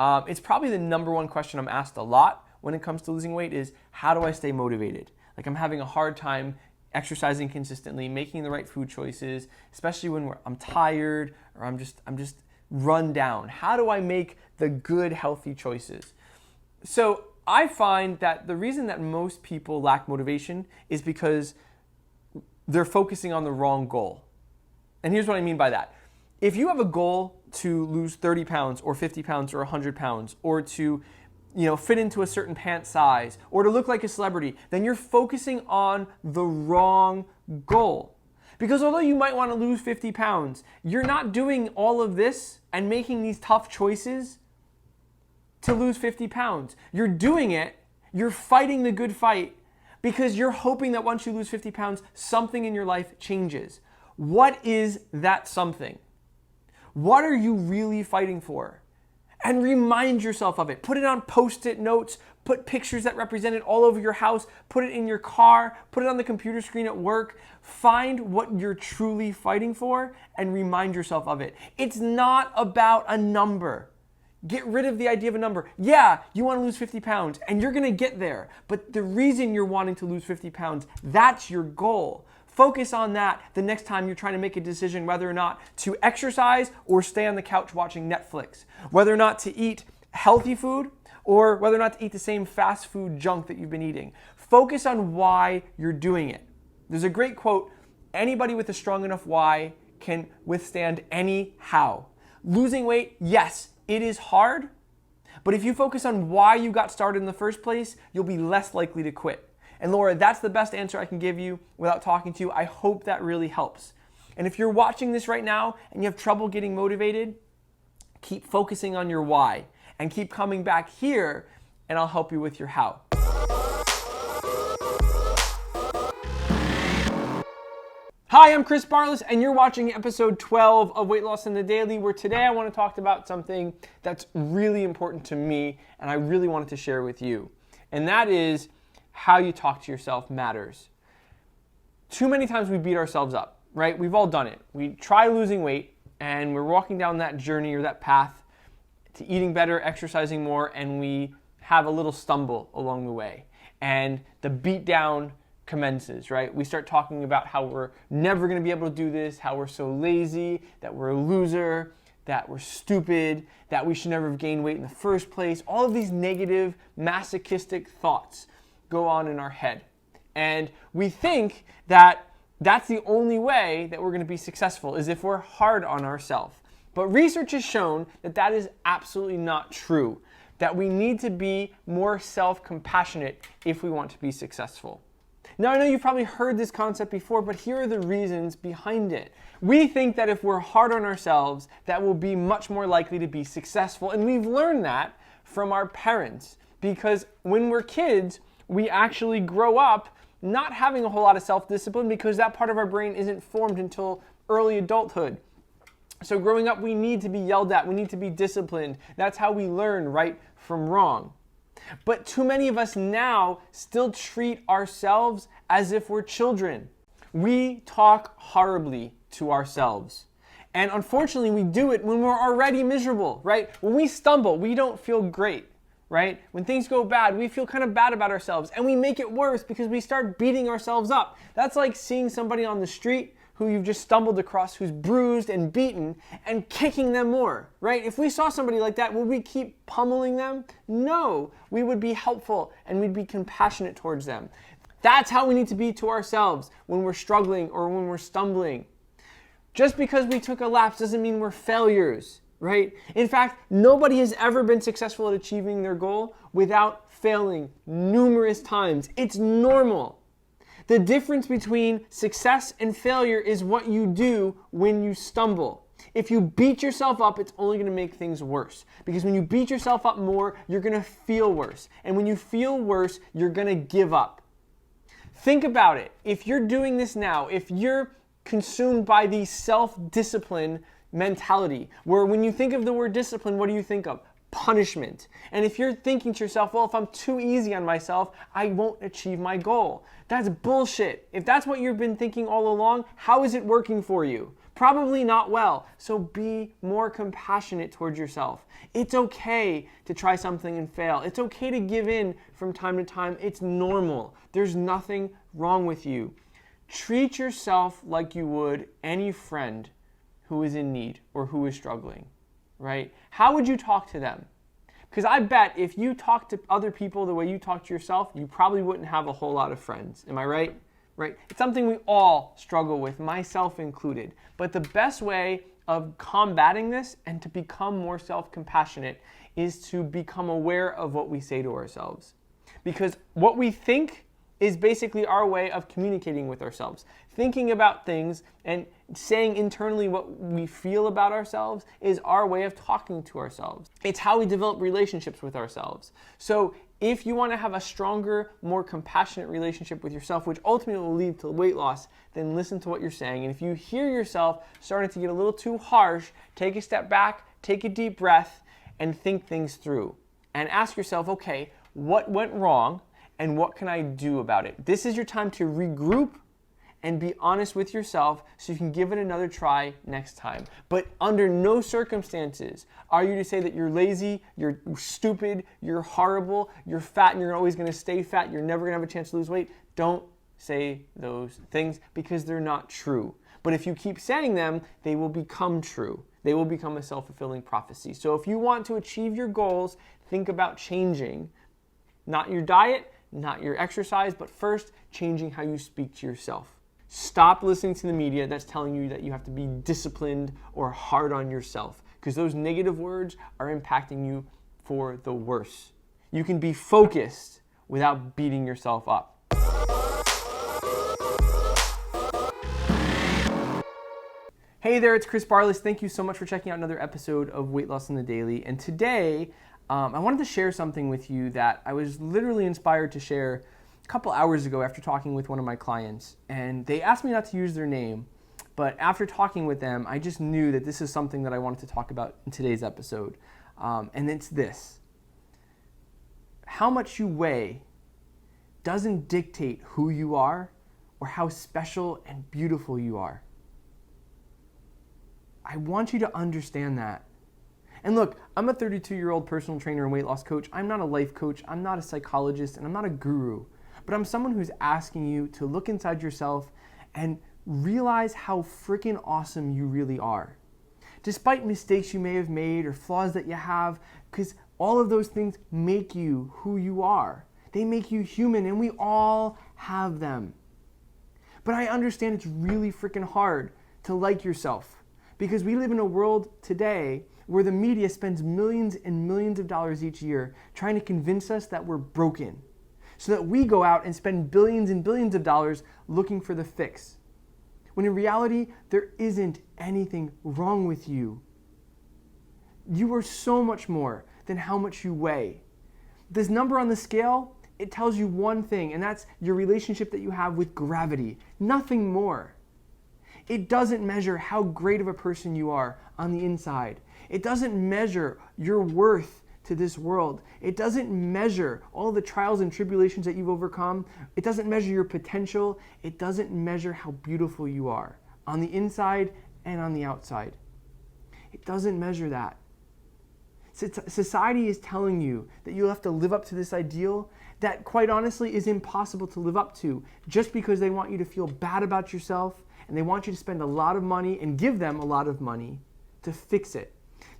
It's probably the number one question I'm asked a lot when it comes to losing weight is, how do I stay motivated? Like, I'm having a hard time exercising consistently, making the right food choices, especially when I'm tired or I'm just run down. How do I make the good, healthy choices? So I find that the reason that most people lack motivation is because they're focusing on the wrong goal. And here's what I mean by that. If you have a goal to lose 30 pounds or 50 pounds or 100 pounds or to fit into a certain pant size or to look like a celebrity, then you're focusing on the wrong goal. Because although you might want to lose 50 pounds, you're not doing all of this and making these tough choices to lose 50 pounds. You're doing it, you're fighting the good fight because you're hoping that once you lose 50 pounds, something in your life changes. What is that something? What are you really fighting for? And remind yourself of it. Put it on Post-it notes. Put pictures that represent it all over your house. Put it in your car. Put it on the computer screen at work. Find what you're truly fighting for and remind yourself of it. It's not about a number. Get rid of the idea of a number. Yeah, you want to lose 50 pounds and you're going to get there. But the reason you're wanting to lose 50 pounds, that's your goal. Focus on that the next time you're trying to make a decision whether or not to exercise or stay on the couch watching Netflix, whether or not to eat healthy food or whether or not to eat the same fast food junk that you've been eating. Focus on why you're doing it. There's a great quote, anybody with a strong enough why can withstand any how. Losing weight, yes, it is hard, but if you focus on why you got started in the first place, you'll be less likely to quit. And Laura, that's the best answer I can give you without talking to you. I hope that really helps. And if you're watching this right now and you have trouble getting motivated, keep focusing on your why and keep coming back here and I'll help you with your how. Hi, I'm Chris Barlas and you're watching episode 12 of Weight Loss in the Daily, where today I want to talk about something that's really important to me and I really wanted to share with you. And that is how you talk to yourself matters. Too many times we beat ourselves up, right? We've all done it. We try losing weight and we're walking down that journey or that path to eating better, exercising more, and we have a little stumble along the way. And the beat down commences, right? We start talking about how we're never going to be able to do this, how we're so lazy, that we're a loser, that we're stupid, that we should never have gained weight in the first place. All of these negative, masochistic thoughts go on in our head. And we think that that's the only way that we're going to be successful, is if we're hard on ourselves. But research has shown that that is absolutely not true, that we need to be more self-compassionate if we want to be successful. Now, I know you've probably heard this concept before, but here are the reasons behind it. We think that if we're hard on ourselves, that we'll be much more likely to be successful. And we've learned that from our parents, because when we're kids, we actually grow up not having a whole lot of self-discipline because that part of our brain isn't formed until early adulthood. So growing up, we need to be yelled at. We need to be disciplined. That's how we learn right from wrong. But too many of us now still treat ourselves as if we're children. We talk horribly to ourselves. And unfortunately, we do it when we're already miserable, right? When we stumble, we don't feel great. Right? When things go bad, we feel kind of bad about ourselves and we make it worse because we start beating ourselves up. That's like seeing somebody on the street who you've just stumbled across who's bruised and beaten and kicking them more, right? If we saw somebody like that, would we keep pummeling them? No, we would be helpful and we'd be compassionate towards them. That's how we need to be to ourselves when we're struggling or when we're stumbling. Just because we took a lapse doesn't mean we're failures. Right? In fact, nobody has ever been successful at achieving their goal without failing numerous times. It's normal. The difference between success and failure is what you do when you stumble. If you beat yourself up, it's only going to make things worse. Because when you beat yourself up more, you're going to feel worse. And when you feel worse, you're going to give up. Think about it. If you're doing this now, if you're consumed by the self-discipline mentality, where when you think of the word discipline, what do you think of? Punishment. And if you're thinking to yourself, well, if I'm too easy on myself, I won't achieve my goal. That's bullshit. If that's what you've been thinking all along, how is it working for you? Probably not well. So be more compassionate towards yourself. It's okay to try something and fail. It's okay to give in from time to time. It's normal. There's nothing wrong with you. Treat yourself like you would any friend who is in need or who is struggling, right? How would you talk to them? Because I bet if you talk to other people the way you talk to yourself, you probably wouldn't have a whole lot of friends. Am I right? Right? It's something we all struggle with, myself included. But the best way of combating this and to become more self-compassionate is to become aware of what we say to ourselves. Because what we think is basically our way of communicating with ourselves. Thinking about things and saying internally what we feel about ourselves is our way of talking to ourselves. It's how we develop relationships with ourselves. So if you want to have a stronger, more compassionate relationship with yourself, which ultimately will lead to weight loss, then listen to what you're saying. And if you hear yourself starting to get a little too harsh, take a step back, take a deep breath, and think things through. And ask yourself, okay, what went wrong? And what can I do about it? This is your time to regroup and be honest with yourself so you can give it another try next time. But under no circumstances are you to say that you're lazy, you're stupid, you're horrible, you're fat and you're always gonna stay fat, you're never gonna have a chance to lose weight. Don't say those things because they're not true. But if you keep saying them, they will become true. They will become a self-fulfilling prophecy. So if you want to achieve your goals, think about changing, not your diet, not your exercise, but first changing how you speak to yourself. Stop listening to the media that's telling you that you have to be disciplined or hard on yourself, because those negative words are impacting you for the worse. You can be focused without beating yourself up. Hey there, it's Chris Barlas. Thank you so much for checking out another episode of Weight Loss on the Daily. And today, I wanted to share something with you that I was literally inspired to share a couple hours ago after talking with one of my clients. And they asked me not to use their name, but after talking with them, I just knew that this is something that I wanted to talk about in today's episode. And it's this. How much you weigh doesn't dictate who you are or how special and beautiful you are. I want you to understand that. And look, I'm a 32-year-old personal trainer and weight loss coach. I'm not a life coach, I'm not a psychologist, and I'm not a guru. But I'm someone who's asking you to look inside yourself and realize how freaking awesome you really are. Despite mistakes you may have made or flaws that you have, because all of those things make you who you are. They make you human, and we all have them. But I understand it's really freaking hard to like yourself, because we live in a world today where the media spends millions and millions of dollars each year trying to convince us that we're broken, so that we go out and spend billions and billions of dollars looking for the fix. When in reality, there isn't anything wrong with you. You are so much more than how much you weigh. This number on the scale, it tells you one thing, and that's your relationship that you have with gravity. Nothing more. It doesn't measure how great of a person you are on the inside. It doesn't measure your worth to this world. It doesn't measure all the trials and tribulations that you've overcome. It doesn't measure your potential. It doesn't measure how beautiful you are on the inside and on the outside. It doesn't measure that. Society is telling you that you'll have to live up to this ideal that, quite honestly, is impossible to live up to, just because they want you to feel bad about yourself and they want you to spend a lot of money and give them a lot of money to fix it.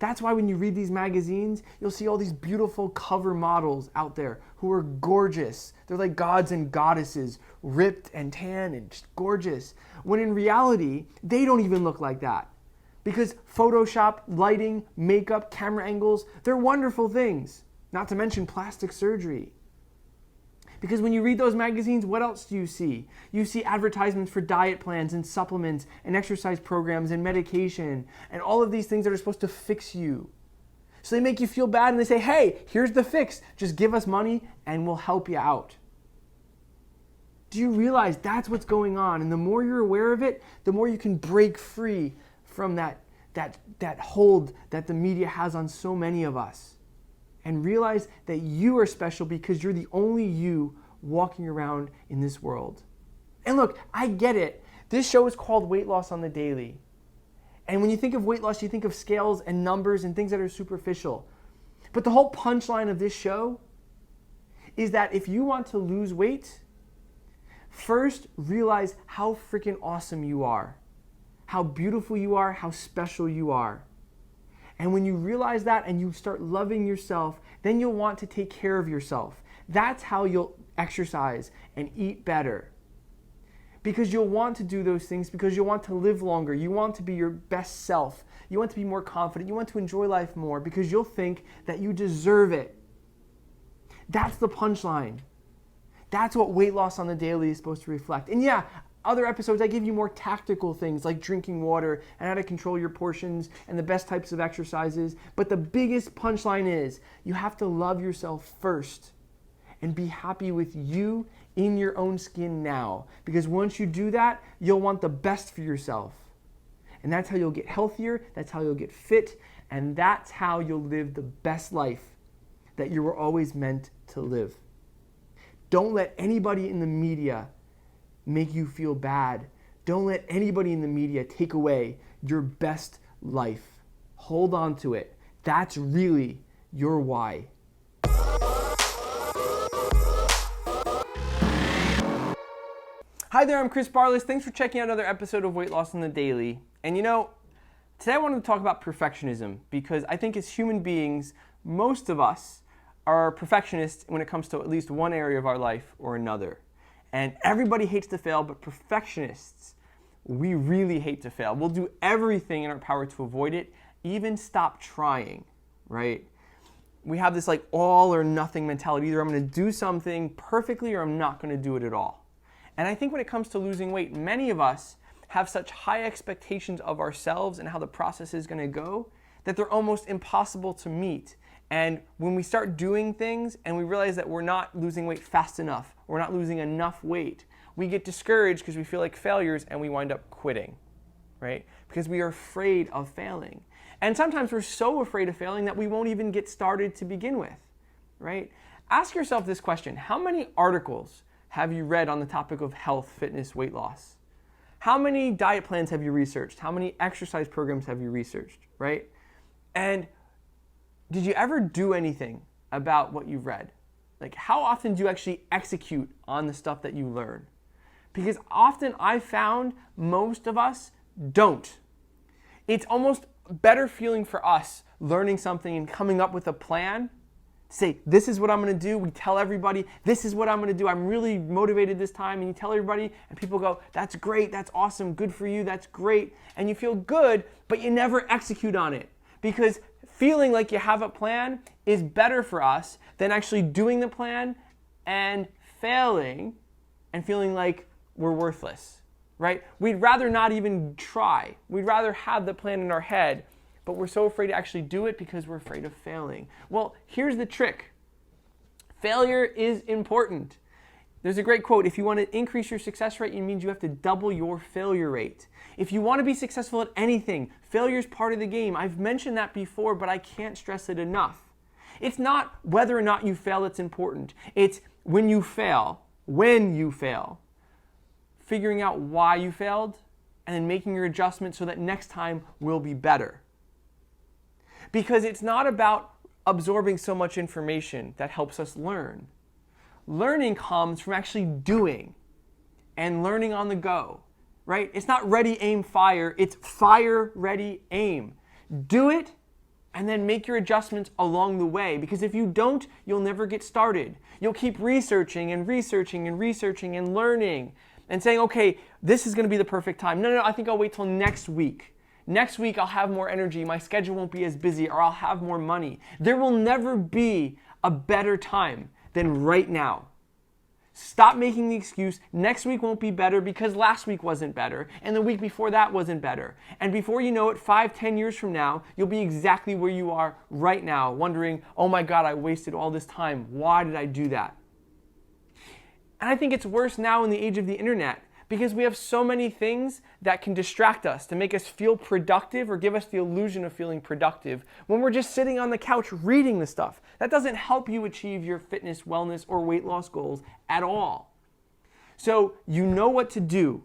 That's why when you read these magazines, you'll see all these beautiful cover models out there who are gorgeous. They're like gods and goddesses, ripped and tan and just gorgeous. When in reality, they don't even look like that. Because Photoshop, lighting, makeup, camera angles, they're wonderful things. Not to mention plastic surgery. Because when you read those magazines, what else do you see? You see advertisements for diet plans and supplements and exercise programs and medication and all of these things that are supposed to fix you. So they make you feel bad and they say, hey, here's the fix. Just give us money and we'll help you out. Do you realize that's what's going on? And the more you're aware of it, the more you can break free from that hold that the media has on so many of us. And realize that you are special because you're the only you walking around in this world. And look, I get it. This show is called Weight Loss on the Daily. And when you think of weight loss, you think of scales and numbers and things that are superficial. But the whole punchline of this show is that if you want to lose weight, first realize how freaking awesome you are, how beautiful you are, how special you are. And when you realize that and you start loving yourself, then you'll want to take care of yourself. That's how you'll exercise and eat better. Because you'll want to do those things because you'll want to live longer. You want to be your best self. You want to be more confident. You want to enjoy life more because you'll think that you deserve it. That's the punchline. That's what weight loss on the daily is supposed to reflect. And yeah, other episodes I give you more tactical things like drinking water and how to control your portions and the best types of exercises. But the biggest punchline is you have to love yourself first and be happy with you in your own skin now. Because once you do that, you'll want the best for yourself. And that's how you'll get healthier, that's how you'll get fit, and that's how you'll live the best life that you were always meant to live. Don't let anybody in the media make you feel bad. Don't let anybody in the media take away your best life. Hold on to it. That's really your why. Hi there, I'm Chris Barlis. Thanks for checking out another episode of Weight Loss on the Daily. And you know, today I wanted to talk about perfectionism because I think as human beings, most of us are perfectionists when it comes to at least one area of our life or another. And everybody hates to fail, but perfectionists, we really hate to fail. We'll do everything in our power to avoid it, even stop trying, right? We have this like all or nothing mentality. Either I'm going to do something perfectly or I'm not going to do it at all. And I think when it comes to losing weight, many of us have such high expectations of ourselves and how the process is going to go that they're almost impossible to meet. And when we start doing things and we realize that we're not losing weight fast enough, we're not losing enough weight, we get discouraged because we feel like failures and we wind up quitting, right? Because we are afraid of failing. And sometimes we're so afraid of failing that we won't even get started to begin with, right? Ask yourself this question: how many articles have you read on the topic of health, fitness, weight loss? How many diet plans have you researched? How many exercise programs have you researched, right? And did you ever do anything about what you've read? Like, how often do you actually execute on the stuff that you learn? Because often I found most of us don't. It's almost better feeling for us learning something and coming up with a plan. Say, this is what I'm going to do. We tell everybody, this is what I'm going to do. I'm really motivated this time. And you tell everybody, and people go, that's great, that's awesome, good for you, that's great. And you feel good, but you never execute on it. Because feeling like you have a plan is better for us than actually doing the plan and failing and feeling like we're worthless, right? We'd rather not even try. We'd rather have the plan in our head, but we're so afraid to actually do it because we're afraid of failing. Well, here's the trick. Failure is important. There's a great quote: if you want to increase your success rate, it means you have to double your failure rate. If you want to be successful at anything, failure is part of the game. I've mentioned that before, but I can't stress it enough. It's not whether or not you fail that's important. It's when you fail, figuring out why you failed, and then making your adjustments so that next time will be better. Because it's not about absorbing so much information that helps us learn. Learning comes from actually doing and learning on the go, right? It's not ready, aim, fire. It's fire, ready, aim. Do it and then make your adjustments along the way. Because if you don't, you'll never get started. You'll keep researching and researching and researching and learning and saying, okay, this is going to be the perfect time. No, I think I'll wait till next week. Next week I'll have more energy, my schedule won't be as busy, or I'll have more money. There will never be a better time than right now. Stop making the excuse, next week won't be better because last week wasn't better, and the week before that wasn't better. And before you know it, 5-10 years from now, you'll be exactly where you are right now, wondering, oh my God, I wasted all this time. Why did I do that? And I think it's worse now in the age of the internet, because we have so many things that can distract us to make us feel productive or give us the illusion of feeling productive when we're just sitting on the couch reading the stuff. That doesn't help you achieve your fitness, wellness, or weight loss goals at all. So you know what to do.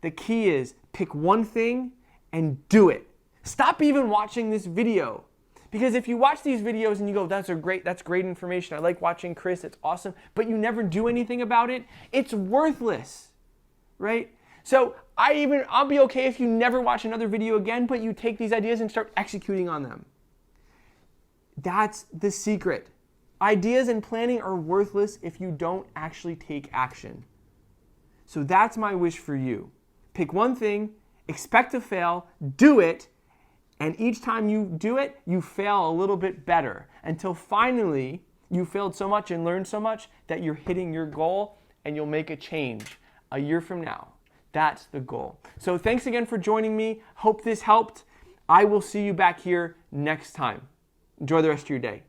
The key is pick one thing and do it. Stop even watching this video. Because if you watch these videos and you go, that's great information, I like watching Chris, it's awesome, but you never do anything about it, it's worthless, right? So I'll be okay if you never watch another video again, but you take these ideas and start executing on them. That's the secret. Ideas and planning are worthless if you don't actually take action. So that's my wish for you. Pick one thing, expect to fail, do it, and each time you do it, you fail a little bit better until finally you failed so much and learned so much that you're hitting your goal and you'll make a change a year from now. That's the goal. So thanks again for joining me. Hope this helped. I will see you back here next time. Enjoy the rest of your day.